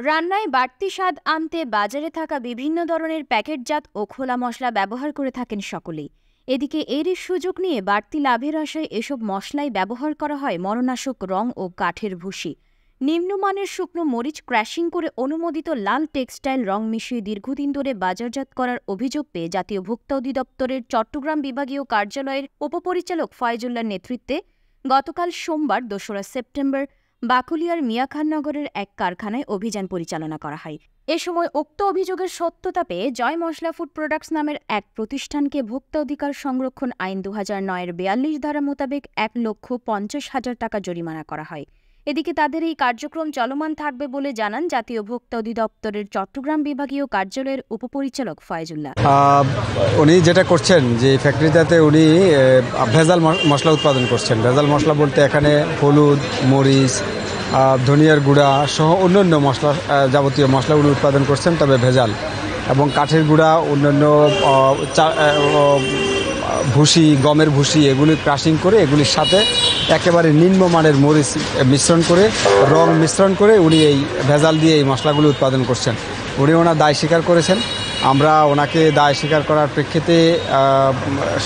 রান্নায় বাড়তি স্বাদ আনতে বাজারে থাকা বিভিন্ন ধরনের প্যাকেটজাত ও খোলা মশলা ব্যবহার করে থাকেন সকলেই। এদিকে এরই সুযোগ নিয়ে বাড়তি লাভের আশায় এসব মশলায় ব্যবহার করা হয় মরণাশক রং ও কাঠের ভুসি। নিম্নমানের শুকনো মরিচ ক্র্যাশিং করে অনুমোদিত লাল টেক্সটাইল রং মিশিয়ে দীর্ঘদিন ধরে বাজারজাত করার অভিযোগ পেয়ে জাতীয় ভোক্তা অধিদপ্তরের চট্টগ্রাম বিভাগীয় কার্যালয়ের উপপরিচালক ফয়জুল্লাহর নেতৃত্বে গতকাল সোমবার ২রা সেপ্টেম্বর বাকুলিয়ার মিয়াখাননগরের এক কারখানায় অভিযান পরিচালনা করা হয়। এ সময় উক্ত অভিযোগের সত্যতা পেয়ে জয় মশলা ফুড প্রোডাক্টস নামের এক প্রতিষ্ঠানকে ভোক্তা অধিকার সংরক্ষণ আইন ২০০৯-এর ৪২ ধারা মোতাবেক ১,৫০,০০০ টাকা জরিমানা করা হয়। এদিকে তাদের এই কার্যক্রম চলমান থাকবে বলে জানান জাতীয় ভোক্তা অধিদপ্তরের চট্টগ্রাম বিভাগীয় কার্যালয়ের উপপরিচালক ফয়জুল্লাহ। উনি যেটা করছেন যে ফ্যাক্টরিটাতে উনি ভেজাল মশলা উৎপাদন করছেন। ভেজাল মশলা বলতে এখানে হলুদ, মরিচ, ধনিয়ার গুঁড়া সহ অন্যান্য মশলা, যাবতীয় মশলা উনি উৎপাদন করছেন, তবে ভেজাল, এবং কাঠের গুঁড়া, অন্যান্য ভুসি, গমের ভুসি, এগুলি ক্রাশিং করে এগুলির সাথে একেবারে নিম্নমানের মরিচ মিশ্রণ করে, রং মিশ্রণ করে উনি এই ভেজাল দিয়ে এই মশলাগুলি উৎপাদন করছেন। উনি ওনার দায় স্বীকার করেছেন। আমরা ওনাকে দায় স্বীকার করার প্রেক্ষিতে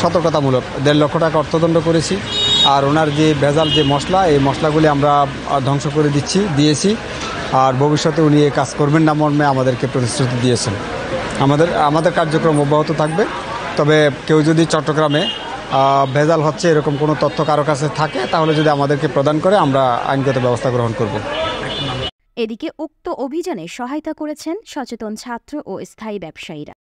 সতর্কতামূলক ১.৫ লক্ষ টাকা অর্থদণ্ড করেছি। আর ওনার যে ভেজাল যে মশলা, এই মশলাগুলি আমরা ধ্বংস করে দিয়েছি। আর ভবিষ্যতে উনি এই কাজ করবেন না মর্মে আমাদেরকে প্রতিশ্রুতি দিয়েছেন। আমাদের কার্যক্রম অব্যাহত থাকবে। তবে কেউ যদি চট্টগ্রামে ভেজাল হচ্ছে এরকম কোনো তথ্য কারো কাছে থাকে, তাহলে যদি আমাদেরকে প্রদান করে আমরা আইনগত ব্যবস্থা গ্রহণ করব। এদিকে উক্ত অভিযানে সহায়তা করেছেন সচেতন ছাত্র ও স্থায়ী ব্যবসায়ীরা।